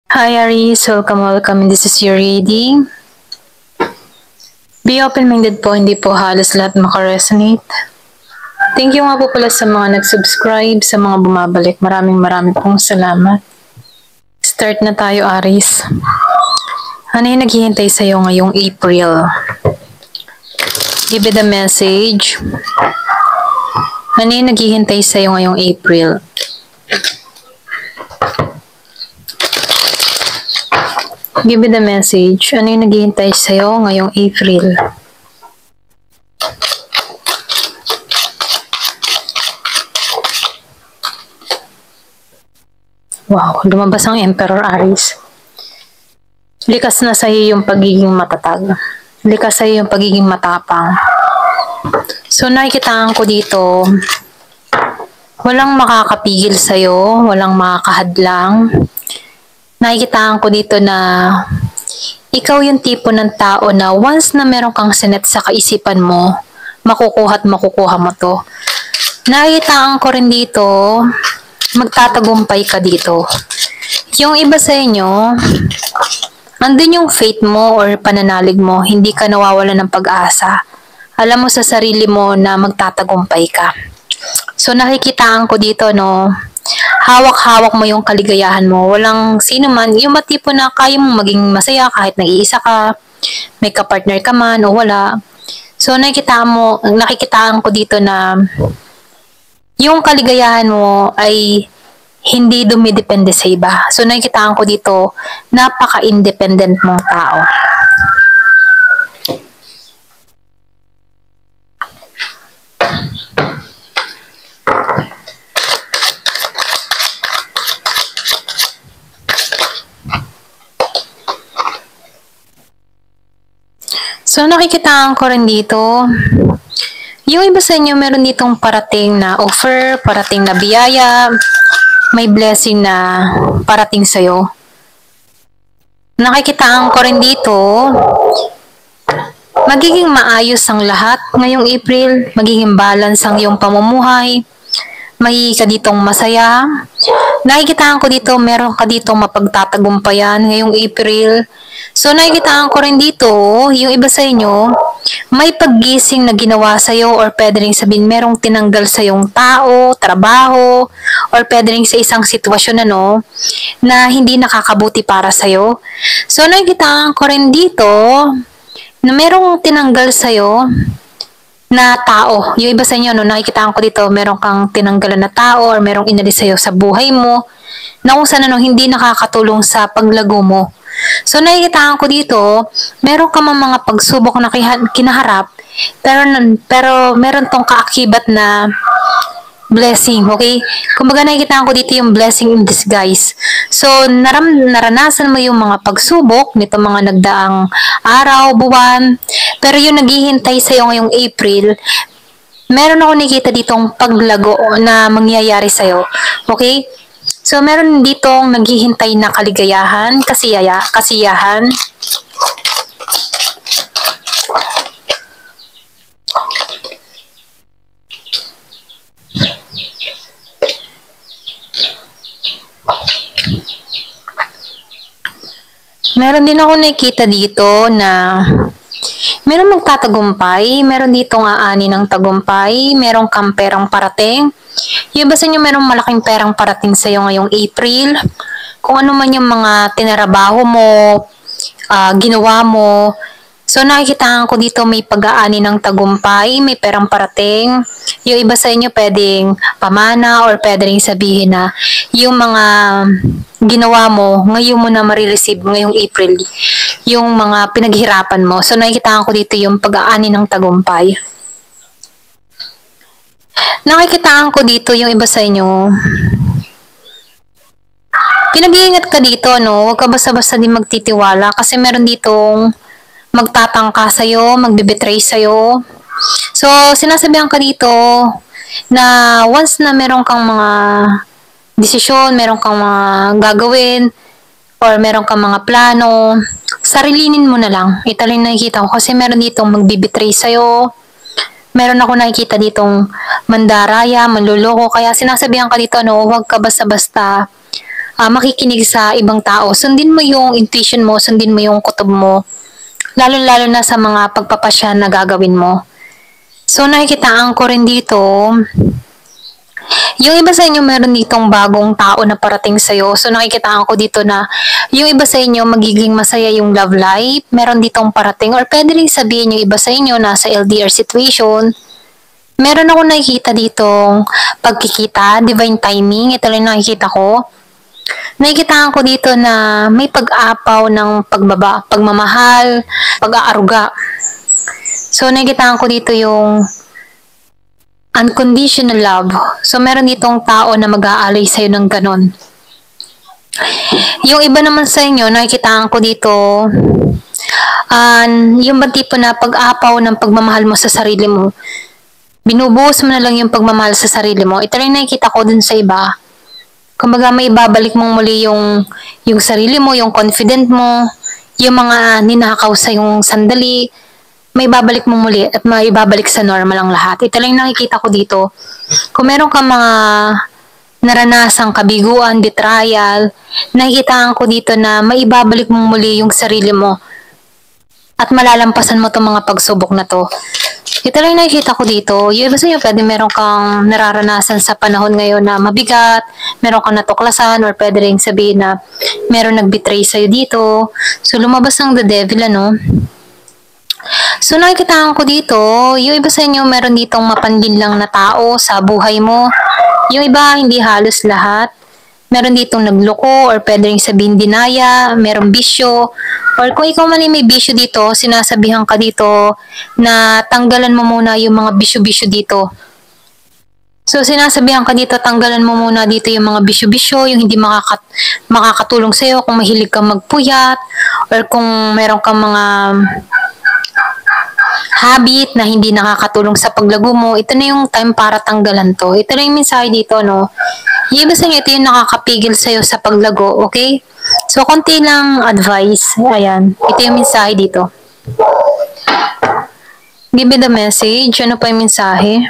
Hi Aries, welcome. This is your reading. Be open-minded po, hindi po halos lahat makaresonate. Thank you nga po pala sa mga nag-subscribe, sa mga bumabalik. Maraming pong salamat. Start na tayo Aries. Ano yung naghihintay sa'yo ngayong April? Give it a message. Ano yung naghihintay sa'yo ngayong April? Give me the message. Ano yung naghihintay sa'yo ngayong April? Wow, lumabas ang Emperor Aries. Likas na sa'yo yung pagiging matatag. Likas sa'yo yung pagiging matapang. So nakikitaan ko dito, walang makakapigil sa'yo, walang makakahadlang. Nakikitaan ko dito na ikaw yung tipo ng tao na once na meron kang sinet sa kaisipan mo, makukuha mo to. Nakikitaan ko rin dito, magtatagumpay ka dito. Yung iba sa inyo, andun yung faith mo or pananalig mo, hindi ka nawawala ng pag-asa. Alam mo sa sarili mo na magtatagumpay ka. So nakikitaan ko dito, no, hawak-hawak mo yung kaligayahan mo. Walang sino man, yung matipo na kaya mong maging masaya kahit nag-iisa ka, may kapartner ka man o wala. So nakikitaan ko dito na yung kaligayahan mo ay hindi dumidepende sa iba. So nakikitaan ko dito, napaka-independent mong tao. So nakikitaan ko rin dito, yung iba sa inyo meron ditong parating na offer, parating na biyaya, may blessing na parating sa'yo. Nakikitaan ko rin dito, magiging maayos ang lahat ngayong April, magiging balance ang iyong pamumuhay, magiging ka ditong masaya. Nakikitaan ko dito, meron ka ditong mapagtatagumpayan ngayong April. So nakikitaan ko rin dito, yung iba sa inyo, may paggising na ginawa sa'yo or pwede rin sabihin merong tinanggal sa'yong tao, trabaho, or pwede rin sa isang sitwasyon na hindi nakakabuti para sa'yo. So nakikitaan ko rin dito na merong tinanggal sa'yo na tao. Yung iba sa inyo, nakikitaan ko dito, meron kang tinanggalan na tao or merong inalis sa'yo sa buhay mo na kung saan hindi nakakatulong sa paglago mo. So nakikitaan ko dito, meron ka mga pagsubok na kinaharap, pero meron tong kaakibat na blessing, okay? Kumbaga nakikitaan ko dito yung blessing in disguise. So naranasan mo yung mga pagsubok nito mga nagdaang araw, buwan, pero yung naghihintay sa'yo ngayong April, meron ako nakikita ditong paglago na mangyayari sa'yo, okay? So, meron ditong naghihintay na kaligayahan, kasiyahan. Meron din ako nakikita dito na meron magtatagumpay, meron ditong aani ng tagumpay, meron kang perang parating. Yung iba sa inyo merong malaking perang parating sa iyo ngayong April. Kung ano man yung mga tinarabaho mo, ginawa mo. So nakikitaan ko dito may pag-aani ng tagumpay, may perang parating. Yung iba sa inyo pwedeng pamana or pwede rin sabihin na yung mga ginawa mo, ngayon mo na marireceive ngayong April, yung mga pinaghirapan mo. So nakikitaan ko dito yung pag-aani ng tagumpay. Nakikitaan ko dito yung iba sa inyo, pinag-iingat ka dito, no? Huwag ka basta-basta din magtitiwala kasi meron ditong magtatangka sa'yo, magbibetray sa'yo. So, sinasabihan ka dito na once na meron kang mga desisyon, meron kang mga gagawin, or meron kang mga plano, sarilinin mo na lang. Ito lang nakikita ko kasi meron ditong magbibetray sa'yo. Meron ako nakikita ditong mandaraya, manluloko. Kaya sinasabihan ka dito, huwag ka basta-basta makikinig sa ibang tao. Sundin mo yung intuition mo, sundin mo yung kutob mo. Lalo-lalo na sa mga pagpapasya na gagawin mo. So, nakikitaan ko rin dito, yung iba sa inyo meron ditong bagong tao na parating sa'yo. So, nakikitaan ko dito na yung iba sa inyo magiging masaya yung love life. Meron ditong parating. Or pwede rin sabihin yung iba sa inyo nasa LDR situation. Meron ako nakikita ditong pagkikita, divine timing. Ito lang nakikita ko. Nakikitaan ko dito na may pag-apaw ng pagmamahal, pag-aaruga. So, nakikitaan ko dito yung unconditional love. So, meron ditong tao na mag-aalay sa'yo ng ganon. Yung iba naman sa inyo, nakikitaan ko dito, yung ba tipo na pag-apaw ng pagmamahal mo sa sarili mo. Binubuhos mo na lang yung pagmamahal sa sarili mo. Ito rin nakikita ko dun sa iba. Kumbaga, may ibabalik mong muli yung sarili mo, yung confident mo, yung mga ninakaw sa yung sandali, may babalik mo muli at may babalik sa normal ang lahat. Ito lang nakikita ko dito. Kung meron ka mga naranasang kabiguan, betrayal, nakikitaan ko dito na may babalik mo muli yung sarili mo at malalampasan mo itong mga pagsubok na to. Ito lang nakikita ko dito. Yung iba sa'yo, pwede meron kang nararanasan sa panahon ngayon na mabigat, meron kang natuklasan, or pwede rin sabihin na meron nag-betray sa'yo dito. So, lumabas ng the devil, ano? So, nakikitaan ko dito, yung iba sa inyo meron ditong mapanlin lang na tao sa buhay mo. Yung iba, hindi halos lahat. Meron ditong nagloko or pwede rin sabihin dinaya, merong bisyo. Or kung ikaw man ay may bisyo dito, sinasabihan ka dito na tanggalan mo muna yung mga bisyo-bisyo dito. So, sinasabihan ka dito, tanggalan mo muna dito yung mga bisyo-bisyo, yung hindi makakatulong sa'yo kung mahilig kang magpuyat or kung meron kang mga habit na hindi nakakatulong sa paglago mo. Ito na yung time para tanggalan to. Ito na yung mensahe dito, no? Yung iba sa inyo, ito yung nakakapigil sa'yo sa paglago, okay? So, konti lang advice. Ayan. Ito yung mensahe dito. Give me the message. Ano pa yung mensahe?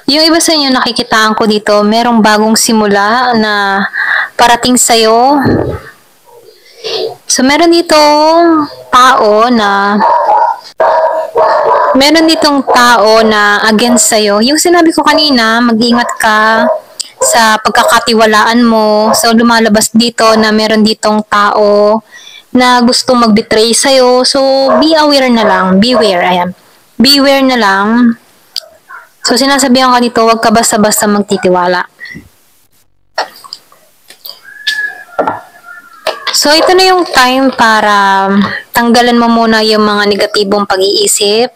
Yung iba sa inyo, nakikitaan ko dito, merong bagong simula na parating sa'yo. So, meron ditong tao na against sa'yo. Yung sinabi ko kanina, mag-ingat ka sa pagkakatiwalaan mo. So, lumalabas dito na meron ditong tao na gustong mag-betray sa'yo. So, be aware na lang. Beware. Ayan. Beware na lang. So, sinasabihan ka dito, huwag ka basta-basta magtitiwala. So, ito na yung time para tanggalan mo muna yung mga negatibong pag-iisip.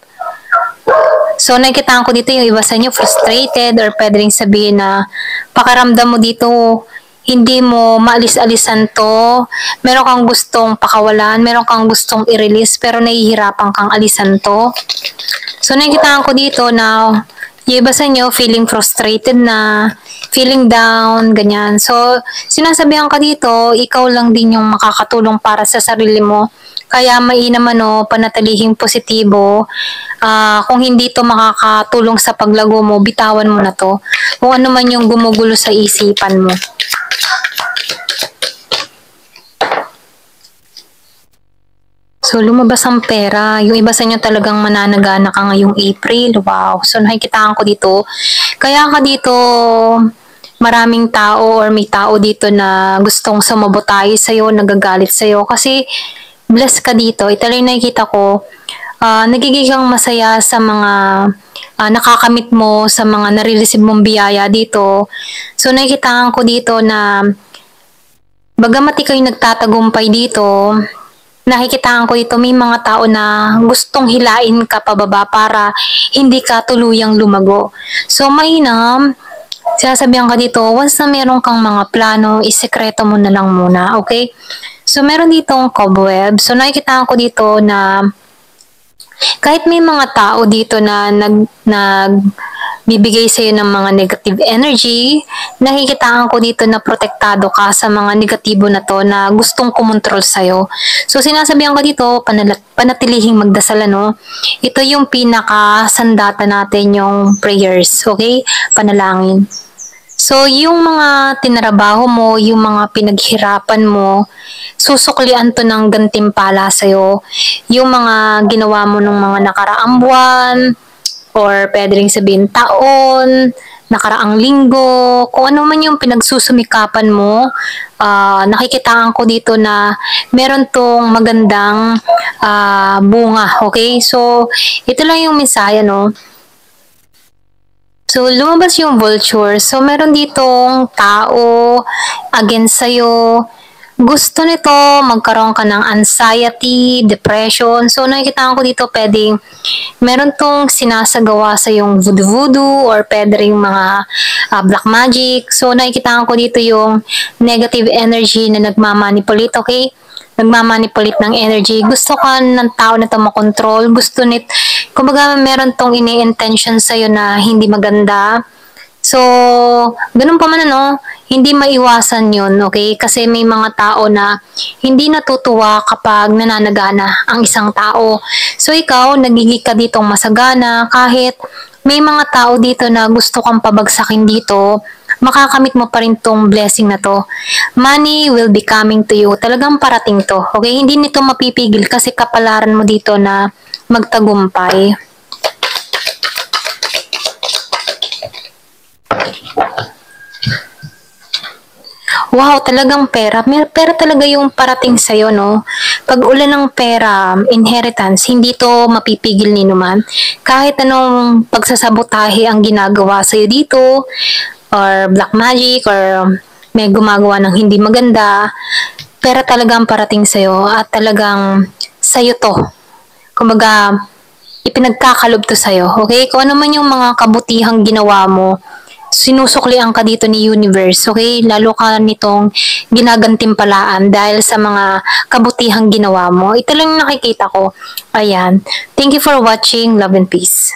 So, nakikitaan ko dito yung iba sa inyo frustrated or pwede rin sabihin na pakaramdam mo dito, hindi mo maalis-alisan to. Meron kang gustong pakawalan, meron kang gustong i-release, pero nahihirapan kang alisan to. So, nakikitaan ko dito na yung iba sa inyo feeling frustrated na, feeling down, ganyan. So, sinasabihan ka dito, ikaw lang din yung makakatulong para sa sarili mo. Kaya mainam panatilihing positibo. Kung hindi to makakatulong sa paglago mo, bitawan mo na to. Kung ano man yung gumugulo sa isipan mo. So, lumabas ang pera. Yung iba sa inyo talagang mananagana ka ngayong April. Wow. So, nakikitaan ko dito. Kaya ka dito, maraming tao or may tao dito na gustong sumabotay sa'yo, nagagalit sa'yo. Kasi, bless ka dito. Ito lang nakikita ko. Nagiging kang masaya sa mga nakakamit mo, sa mga nare-receive mong biyaya dito. So, nakikitaan ko dito na bagamat ikaw yung nagtatagumpay dito, nakikitaan ko dito may mga tao na gustong hilain ka pababa para hindi ka tuluyang lumago. So, mainam, sinasabihan ka dito, once na meron kang mga plano, isekreto mo na lang muna, okay? So, meron ditong cobweb. So, nakikitaan ko dito na kahit may mga tao dito na nagbibigay sa'yo ng mga negative energy, nakikitaan ko dito na protektado ka sa mga negatibo na to na gustong kumontrol sa'yo. So, sinasabihan ko dito, panatilihing magdasal, ano? Ito yung pinaka-sandata natin, yung prayers, okay? Panalangin. So, yung mga tinrabaho mo, yung mga pinaghirapan mo, susuklian to ng gantimpala sa'yo. Yung mga ginawa mo ng mga nakaraang buwan, or pwede rin sabihin taon, nakaraang linggo, kung ano man yung pinagsusumikapan mo, nakikitaan ko dito na meron tong magandang bunga, okay? So, ito lang yung mensahe, no? So, lumabas yung vulture. So, meron ditong tao against sa'yo. Gusto nito magkaroon ka ng anxiety, depression. So, nakikita ko dito pwedeng meron tong sinasagawa sa yung voodoo or pwede rin mga black magic. So, nakikita ko dito yung negative energy na nagmamanipulate, okay? Nagmamanipulate ng energy. Gusto ka ng tao na ito makontrol. Gusto nit, kumbaga meron tong ini-intention sa'yo na hindi maganda. So, ganun pa man ano, hindi maiwasan yun, okay? Kasi may mga tao na hindi natutuwa kapag nananagana ang isang tao. So, ikaw, nagiging ka ditong masagana kahit may mga tao dito na gusto kang pabagsakin dito, makakamit mo pa rin tong blessing na to. Money will be coming to you. Talagang parating to. Okay? Hindi nito mapipigil kasi kapalaran mo dito na magtagumpay. Wow, talagang pera. May pera talaga yung parating sa'yo, no? Pag ulan ng pera, inheritance, hindi to mapipigil ni naman. Kahit anong pagsasabotahe ang ginagawa sa'yo dito, or black magic, or may gumagawa ng hindi maganda, pera talagang parating sa'yo at talagang sa'yo to. Kumbaga, ipinagkakalob to sa'yo. Okay? Kung ano man yung mga kabutihang ginawa mo, sinusuklian ka dito ni universe, okay? Lalo ka nitong ginagantimpalaan dahil sa mga kabutihang ginawa mo. Ito lang yung nakikita ko. Ayan. Thank you for watching. Love and peace.